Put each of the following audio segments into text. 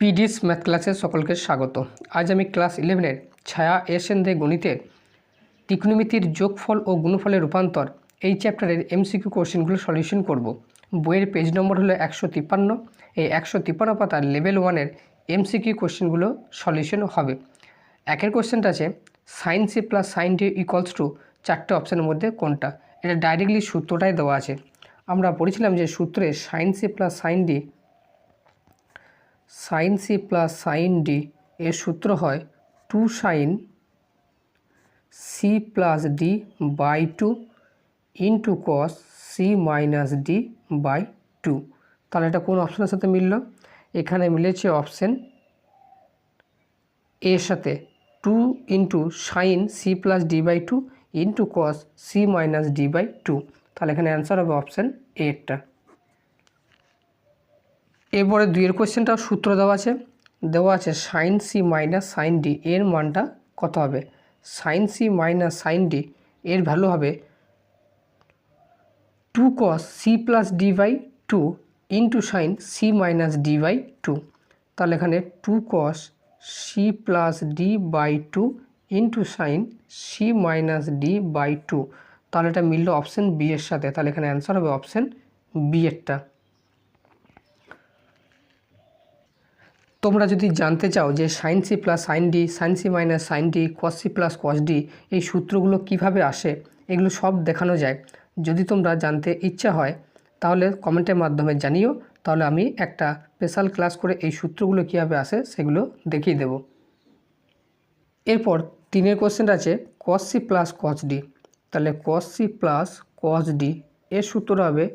পিডিস math ক্লাসে সকলকে স্বাগত। আজ আমি ক্লাস 11-এর ছায়া এসএন দে গণিতের ত্রিকোণমিতির যোগফল ও গুণফলের রূপান্তর এই চ্যাপ্টারের এমসিকিউ কোশ্চেনগুলো সলিউশন করব। বইয়ের পেজ নম্বর হলো 153। এই 153 পাতার লেভেল 1-এর এমসিকিউ কোশ্চেনগুলো সলিউশন হবে। একের কোশ্চেনটা আছে sine C plus sine D equals to চারটে অপশানের মধ্যে কোনটা। এটা ডাইরেক্টলি সূত্রটাই দেওয়া আছে। আমরা পড়েছিলাম যে সূত্রে sine C plus sine D sine C plus sine D এর সূত্র হয় 2 sine C plus D by 2 into cos C minus D by 2। তাহলে এটা কোন অপশানের সাথে মিলল? এখানে মিলেছে অপশান এর সাথে 2 into sine C plus D by 2 into cos C minus D by 2। তাহলে এখানে অ্যান্সার হবে অপশান এরটা। এরপরে দুইয়ের কোয়েশ্চেনটা সূত্র দেওয়া আছে sine C minus sine D এর মানটা কত হবে। Sign C minus sine D এর ভ্যালু হবে 2 cos C plus D by 2 into sine C minus D by 2। তাহলে এখানে 2 cos C plus D by 2 into sine C minus D by 2। তাহলে এটা মিলল অপশান বি এর সাথে। তাহলে এখানে অ্যান্সার হবে অপশান বি এরটা। তোমরা যদি জানতে চাও যে sine C plus sine D, sine C minus sine D, cos C plus cos D এই সূত্রগুলো কিভাবে আসে এগুলো সব দেখানো যায়। যদি তোমরা জানতে ইচ্ছা হয় তাহলে কমেন্টের মাধ্যমে জানিও, তাহলে আমি একটা স্পেশাল ক্লাস করে এই সূত্রগুলো কীভাবে আসে সেগুলো দেখিয়ে দেব। এরপর তিনের কোশ্চেনটা আছে cos C plus cos D. তাহলে cos C plus cos D এর সূত্রটা হবে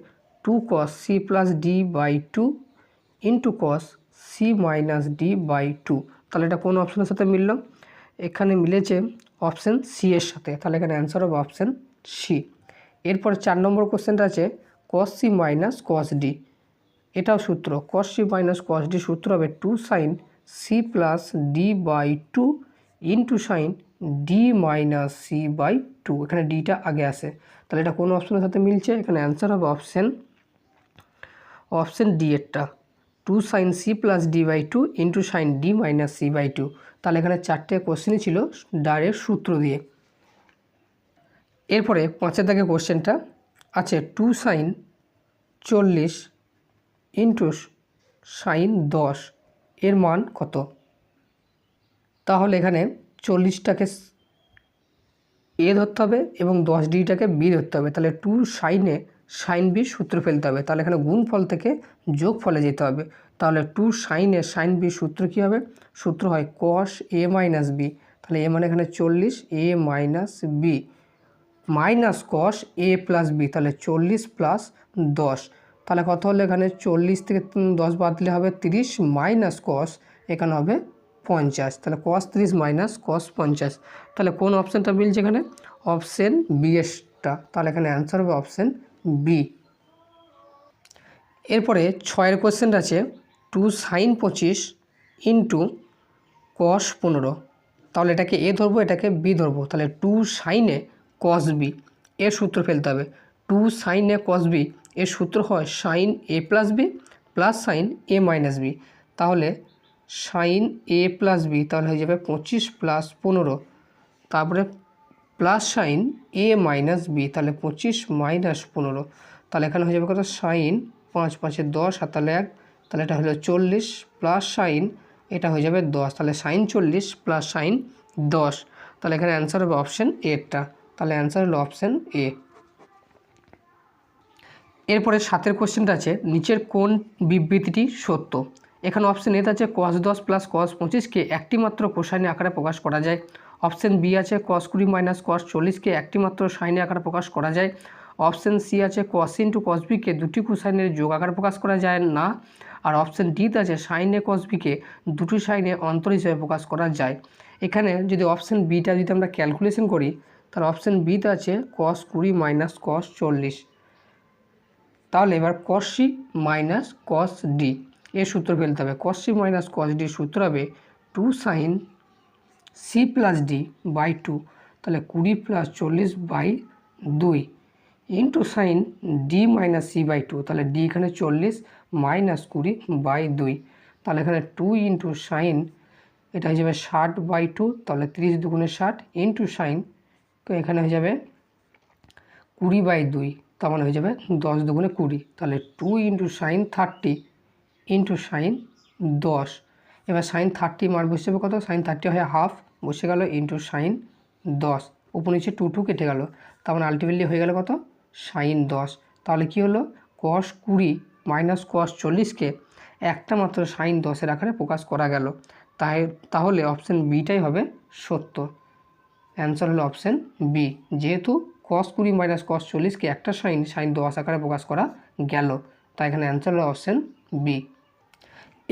2 cos C plus D by 2 into cos C minus D by 2। তাহলে এটা কোন অপশানের সাথে মিলল? এখানে মিলেছে অপশান সি এর সাথে। তাহলে এখানে অ্যান্সার হবে অপশান সি। এরপর 4 নম্বর কোশ্চেনটা আছে cos C minus cos D. এটাও সূত্র cos C minus cos D সূত্র হবে 2 sine C plus D by 2 into sine D minus C by 2। এখানে ডিটা আগে আসে। তাহলে এটা কোন অপশানের সাথে মিলছে? এখানে অ্যান্সার হবে অপশান ডি এরটা 2 sine C plus D by 2 into sine D minus C by 2। তাহলে এখানে 4টে কোশ্চেনই ছিল ডাইরেক্ট সূত্র দিয়ে। এরপরে 5-এর দাগে কোশ্চেনটা আছে 2 সাইন 40 ইন্টু সাইন 10 এর মান কত। তাহলে এখানে 40টাকে এ ধরতে হবে এবং 10 ডিটাকে বি ধরতে হবে। তাহলে 2 সাইনে সাইন বি সূত্র ফেলতে হবে। তাহলে এখানে গুণফল থেকে যোগ ফলে যেতে হবে। তাহলে 2 সাইনে সাইন বি সূত্র কী হবে? সূত্র হয় কস এ মাইনাস বি। তাহলে এ মানে এখানে 40 এ minus B minus cos A plus B. তাহলে 40 প্লাস 10। তাহলে কত হলো? এখানে 40 থেকে 10 বাদ দিলে হবে 30 মাইনাস কস এখানে হবে 50। তাহলে কস 30 মাইনাস কস 50। তাহলে কোন অপশানটা মিলছে? এখানে অপশান বি এরটা। তাহলে এখানে অ্যান্সার হবে অপশান বি। এরপরে 6-এর কোয়েশ্চেনটা আছে 2 সাইন 25 ইন্টু কস 15। তাহলে এটাকে এ ধরবো, এটাকে বি ধরবো। তাহলে 2 সাইনে কস বি এর সূত্র ফেলতে হবে। 2 সাইনে কস বি এর সূত্র হয় সাইন এ প্লাস বি প্লাস সাইন এ মাইনাস বি। তাহলে সাইন এ প্লাস বি তাহলে হয়ে যাবে 25 প্লাস 15, তারপরে প্লাস সাইন এ মাইনাস বি তাহলে 25 মাইনাস 15। তাহলে এখানে হয়ে যাবে কত? সাইন 5 5 10 আর তাহলে 1, তাহলে এটা হলো 40 প্লাস সাইন এটা হয়ে যাবে 10। তাহলে সাইন 40 প্লাস সাইন 10। তাহলে এখানে অ্যান্সার হবে অপশান এরটা। তাহলে অ্যান্সার হলো অপশান এ। এরপরে 7-এর কোশ্চেনটা আছে নিচের কোন বিবৃতিটি সত্য। এখানে অপশান এতে আছে cos 10 প্লাস cos 25কে একটি মাত্র কোসাইন আকারে প্রকাশ করা যায়। অপশান বি আছে cos 20 মাইনাস cos 40কে একটি মাত্র সাইনে আকারে প্রকাশ করা যায়। অপশান সি আছে cos ইন্টু cos বিকে দুটি কোসাইনের যোগ আকারে প্রকাশ করা যায় না। আর অপশান ডিতে আছে সাইনে cos বিকে দুটি সাইনে অন্তর হিসেবে প্রকাশ করা যায়। এখানে যদি অপশান বিটা যদি আমরা ক্যালকুলেশন করি তাহলে অপশান বিতে আছে cos 20 মাইনাস cos 40। তাহলে এবার cos C minus cos D এর সূত্র ফেলতে হবে। cos সি মাইনাস cos ডির সূত্র হবে 2 sine C plus D by 2 তাহলে 20 plus 40 by 2 into sine D minus C by 2 তাহলে ডি এখানে 40 মাইনাস 20 বাই 2। তাহলে এখানে 2 ইন্টু সাইন, এটা হয়ে যাবে 60/2, তাহলে 30 দুগুণে 60 ইন্টু সাইন, তো এখানে হয়ে যাবে 20/2, তার মানে হয়ে যাবে 10 দুগুণে 20, তাহলে 2 ইন্টু সাইন 30 ইন্টু সাইন 10। এবার সাইন 30 মান বসে যাবে কত, সাইন 30 হয় হাফ, বসে গেল ইন্টু সাইন 10, উপর নিচে 2 কেটে গেল, তার মানে আলটিমেটলি হয়ে গেল কত, সাইন 10। তাহলে কি হলো, cos 20 মাইনাস cos 40কে একটা মাত্র সাইন 10-এর আকারে প্রকাশ করা গেল। তাহলে অপশান বিটাই হবে সত্য। অ্যান্সার হলো অপশান বি, যেহেতু cos 20 মাইনাস cos 40কে একটা সাইন 10 আকারে প্রকাশ করা গেল, তাই এখানে অ্যান্সার হলো অপশান বি।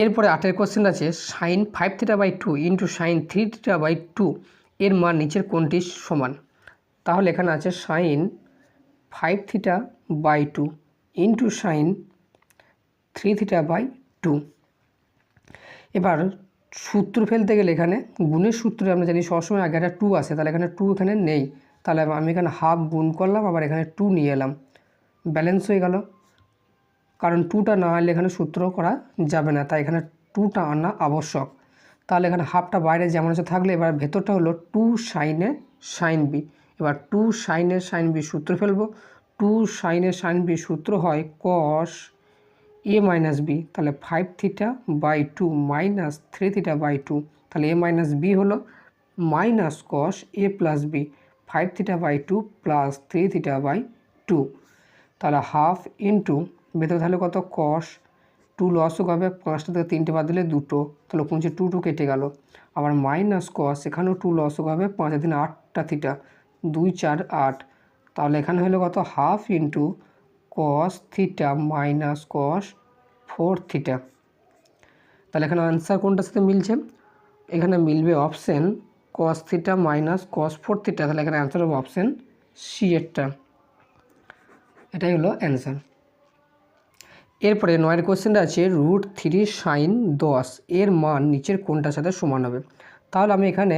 এরপরে 8-এর কোশ্চেন আছে, সাইন 5θ/2 ইন্টু সাইন 3θ/2 এর মান নিচের কোনটি সমান। তাহলে এখানে আছে সাইন 5θ/2 ইন্টু সাইন 3θ/2। এবার সূত্র ফেলতে গেলে এখানে গুণের সূত্রে আমরা জানি সবসময় আগে একটা 2 আসে, তাহলে এখানে 2 এখানে নেই, তাহলে আমি এখানে হাফ গুণ করলাম, আবার এখানে 2 নিয়ে এলাম, ব্যালেন্স হয়ে গেল। কারণ 2টা না আনলে এখানে সূত্র করা যাবে না, তাই এখানে 2টা আনা আবশ্যক। তাহলে এখানে হাফটা বাইরে যেমন আছে থাকলে, এবার ভেতরটা হলো 2 সাইনে সাইন বি। এবার 2 সাইনের সাইন বি সূত্র ফেলবো। 2 সাইনের সাইন বি সূত্র হয় cos a মাইনাস বি, তাহলে 5θ/2 মাইনাস 3θ/2, তাহলে a মাইনাস বি হলো minus cos a plus B, 5θ/2 plus 3θ/2, তাহলে হাফ ইন্টু ভেতরে তাহলে কত cos 2 লসও হবে, 5টা থেকে 3টে বাদ দিলে 2টো, তাহলে পৌঁছে 2 কেটে গেল, আবার মাইনাস cos এখানেও 2 লসও হবে, 5 দিনে 8টা থিটা, 2 4 8, তাহলে এখানে হলো কত half into cos theta minus cos 4 theta. তাহলে এখানে আনসার কোনটার সাথে মিলছে, এখানে মিলবে option cos theta minus cos 4 theta, তাহলে এখানে অ্যান্সার হবে অপশান সি এরটা, এটাই হলো অ্যান্সার। এরপরে 9-এর কোশ্চেনটা আছে √3 সাইন 10 এর মান নিচের কোনটার সাথে সমান হবে। তাহলে আমি এখানে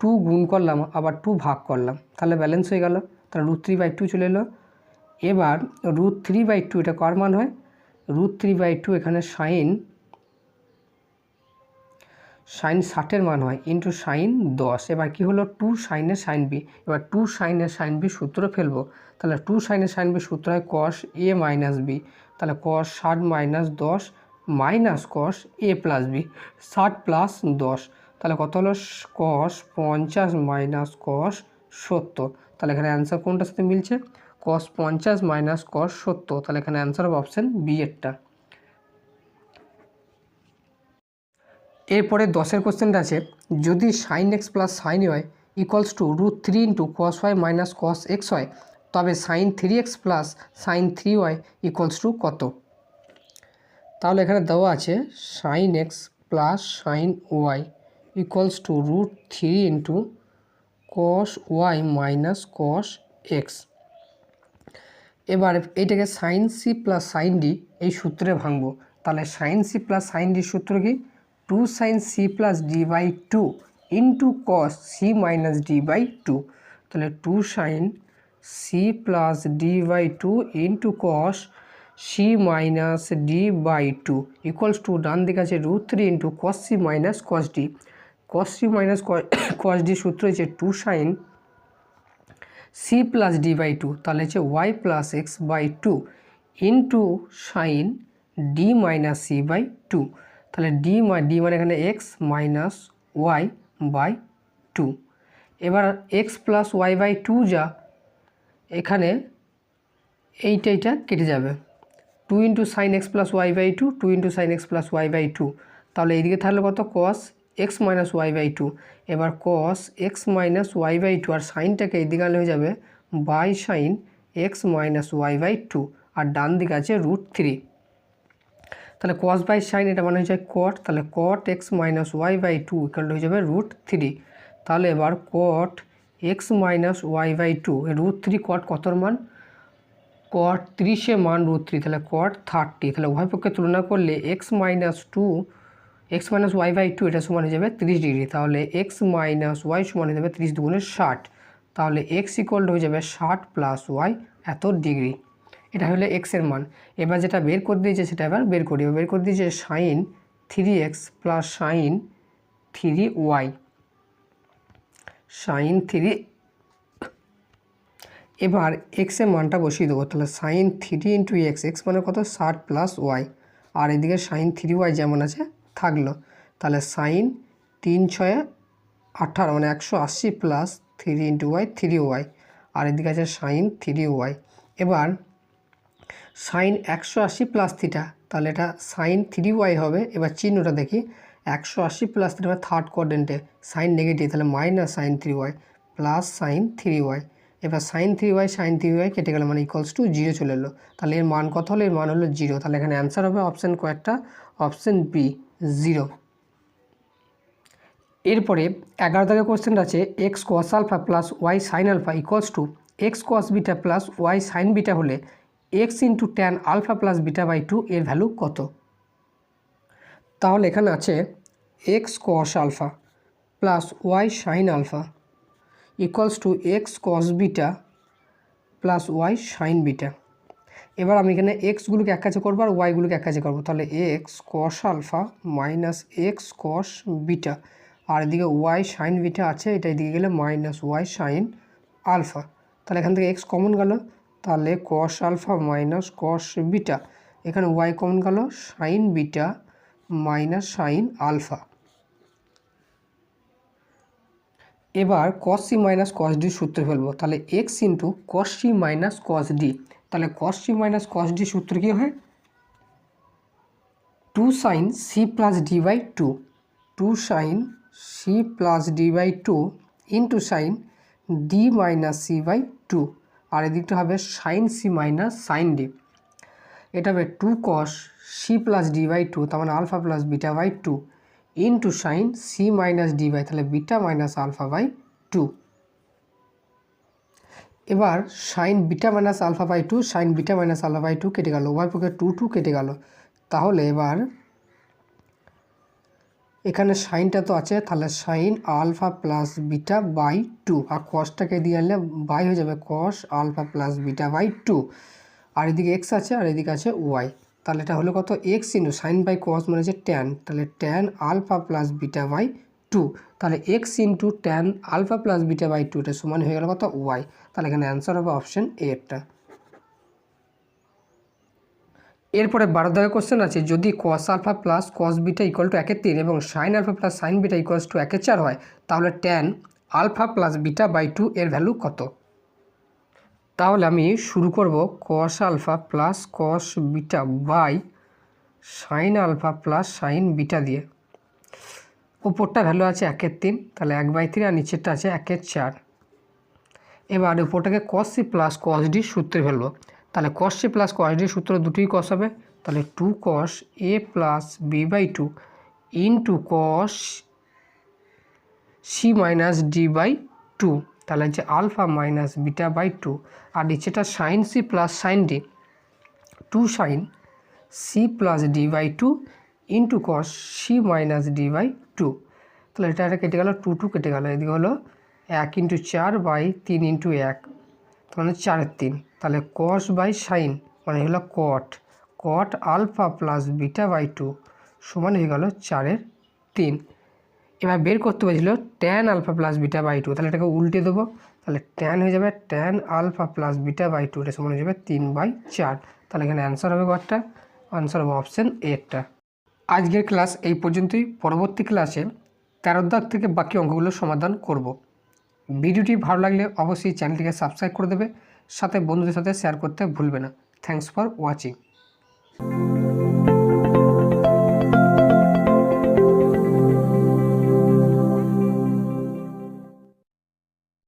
2 গুণ করলাম, আবার 2 ভাগ করলাম, তাহলে ব্যালেন্স হয়ে গেল, তাহলে √3/2 চলে এলো। এবার √3/2 এটা কার মান হয়, √3/2 এখানে সাইন 60-এর মান হয় ইন্টু সাইন 10। এবার কি হলো 2 সাইনের সাইন বি, এবার 2 সাইনের সাইন বি সূত্র ফেলবো, তাহলে 2 সাইনের সাইন বি সূত্র হয় cos a মাইনাস বি, তাহলে cos 60 minus 10 minus cos a plus B, 60 plus 10, তাহলে কত হলো cos 50 মাইনাস cos 70, তাহলে এখানে অ্যান্সার কোনটার সাথে মিলছে, cos 50 মাইনাস cos 70, তাহলে এখানে অ্যান্সার হবে অপশান বি এরটা। এরপরে 10-এর কোশ্চেনটা আছে, যদি sine X plus sine Y equals to √3 into cos y minus cos x হয়, তবে sine 3x plus sine 3y equals to কত। তাহলে এখানে দেওয়া আছে sine X plus sine Y equals to √3 into cos y minus cos x। এবার এইটাকে sine C plus sine D এই সূত্রে ভাঙবো, তাহলে sine C plus sine D সূত্র কি, 2 sine C plus D by 2 into cos C minus D by 2, তাহলে 2 sine C plus D by 2 into cos C minus D by 2 equals to ডান দিকে আছে √3 into cos C minus cos D. Cos C minus cos D সূত্র হচ্ছে 2 sine C plus D by 2, তাহলে হচ্ছে Y plus X by 2 into sine D minus C by 2, তাহলে D মানে এখানে এক্স মাইনাস ওয়াই বাই 2। এবার x plus Y by 2 যা এখানে এইটা কেটে যাবে, 2 into sine X plus Y by 2, 2 into sine X plus Y by 2, তাহলে এইদিকে থাকলে কত cos X minus Y by 2, এবার cos X minus Y by 2 আর সাইনটাকে এইদিকে আনলে হয়ে যাবে by sine X minus Y by 2, আর ডান দিকে আছে √3, তাহলে কস বাই সাইন এটা মানে হয়ে যায় কট, তাহলে cot X minus Y by 2 equal হয়ে যাবে √3। তাহলে এবার cot X minus Y by 2 √3 cot কতর মান, কট 30-এ মান √3, তাহলে কট 30, তাহলে উভয় পক্ষে তুলনা করলে এক্স মাইনাস ওয়াই বাই 2 এটা সমান হয়ে যাবে 30 ডিগ্রি, তাহলে এক্স মাইনাস ওয়াই সমান হয়ে যাবে 30 দুগুণে 60, তাহলে এক্স ইকুয়াল হয়ে যাবে 60 প্লাস ওয়াই এত ডিগ্রি, এটা হলো এক্সের মান। এবার যেটা বের করে দিয়েছে সেটা এবার বের করে দিয়েছে sign 3x plus sine 3y sign 3। এবার এক্সের মানটা বসিয়ে দেবো, তাহলে সাইন 3 ইন্টু এক্স, এক্স মানে কত 60 প্লাস ওয়াই, আর এদিকে সাইন 3y যেমন আছে থাকলো। তাহলে সাইন 3 6 18 মানে 180 প্লাস 3 ইন্টু ওয়াই 3y, আর এদিকে আছে সাইন 3y। এবার সাইন 180 প্লাস থিটা, তাহলে এটা সাইন 3y হবে। এবার চিহ্নটা দেখি, 180 প্লাস থিটা মানে থার্ড কোয়াড্রেন্টে, সাইন নেগেটিভ, তাহলে minus sine 3y plus sine 3y। এবার সাইন 3y কেটে গেল মানে ইকুয়ালস টু 0 চলে এলো। তাহলে এর মান কত হলো? এর মান হলো 0। তাহলে এখানে অ্যান্সার হবে অপশান কয়েকটা, অপশান বি 0। এরপরে 11 দাগের কোশ্চেন আছে X cos alpha plus Y sine alpha equals to X cos beta plus Y sine beta হলে X into tan alpha plus beta by 2 এর ভ্যালু কত? তাহলে এখানে আছে X cos alpha plus Y sine alpha equals to X cos beta plus Y sine beta. এবার আমি এখানে এক্সগুলোকে এক কাছে করবো আর ওয়াইগুলোকে এক কাছে করবো, তাহলে X cos alpha minus X cos beta, আর এদিকে ওয়াই সাইন বিটা আছে, এটা এদিকে গেলে মাইনাস ওয়াই সাইন আলফা। তাহলে এখান থেকে এক্স কমন গেল, তাহলে cos alpha minus cos beta, এখানে ওয়াই কমন গেল sine beta minus sine alpha. এবার cos C minus cos D সূত্র ফেলবো, তাহলে X into cos C minus cos D, তাহলে cos C minus cos D সূত্র কী হয়? 2 sine C plus D by 2, 2 sine C plus D by 2 into sine D minus C by 2, আর এদিকটা হবে sign C minus sine D. এটা হবে 2 cos C plus D by 2, তার মানে alpha plus beta by 2 into sine C minus D by, তাহলে beta minus alpha by 2। এবার sine beta minus alpha by 2, sine beta minus alpha by 2 কেটে গেল, Y পক্ষে 2 কেটে গেল। তাহলে এবার এখানে সাইনটা তো আছে, তাহলে sine alpha plus beta by 2, আর কসটাকে দিয়ে আনলে বাই হয়ে যাবে cos alpha plus beta by 2, আর এদিকে এক্স আছে আর এদিকে আছে ওয়াই। তাহলে এটা হলো কত? X into sine by cos মানে হচ্ছে ট্যান, তাহলে tan alpha plus beta by 2, তাহলে X into tan alpha plus beta by 2, এটা সমান হয়ে গেল কত? ওয়াই। তাহলে এখানে অ্যান্সার হবে অপশন এটা। এরপরে 12 দাগের কোশ্চেন আছে যদি cos alpha plus cos beta equal to 1/3 এবং sine alpha plus sine beta equals to 1/4 হয়, তাহলে tan alpha plus beta by 2 এর ভ্যালু কত? তাহলে আমি শুরু করব cos alpha plus cos beta by sine alpha plus sine beta দিয়ে। উপরটা ভ্যালু আছে 1/3, তাহলে 1/3, আর নিচেরটা আছে 1/4। এবার উপরটাকে cos C plus cos D সূত্রে ফেলবো, তাহলে cos C plus cos D সূত্র দুটোই কস হবে, তাহলে 2 cos A plus B by 2 into cos C minus D by 2, তাহলে হচ্ছে আলফা মাইনাস বিটা বাই 2, আর নিচেটা sine C plus sine D, 2 sine C plus D by 2 into cos C minus D by 2, তাহলে এটা কেটে গেল, 2 কেটে গেল, এদিকে হলো 1 ইন্টু 4 বাই 3 ইন্টু 1, তাহলে 4/3, তাহলে কস বাই সাইন মানে হলো cot alpha plus beta by 2 সমান হয়ে গেল 4/3। এবার বের করতে বলেছিল tan alpha plus beta by 2, তাহলে এটাকে উল্টে দেবো, তাহলে ট্যান হয়ে যাবে tan alpha plus beta by 2, এটা সমান হয়ে যাবে 3/4। তাহলে এখানে অ্যান্সার হবে কতটা? অ্যান্সার হবে অপশান এটা। আজকের ক্লাস এই পর্যন্তই। পরবর্তী ক্লাসে 13 দাগ থেকে বাকি অঙ্কগুলো সমাধান করব। ভিডিওটি ভালো লাগলে অবশ্যই চ্যানেলটিকে সাবস্ক্রাইব করে দেবে, সাথে বন্ধুদের সাথে শেয়ার করতে ভুলবে না। Thanks for watching.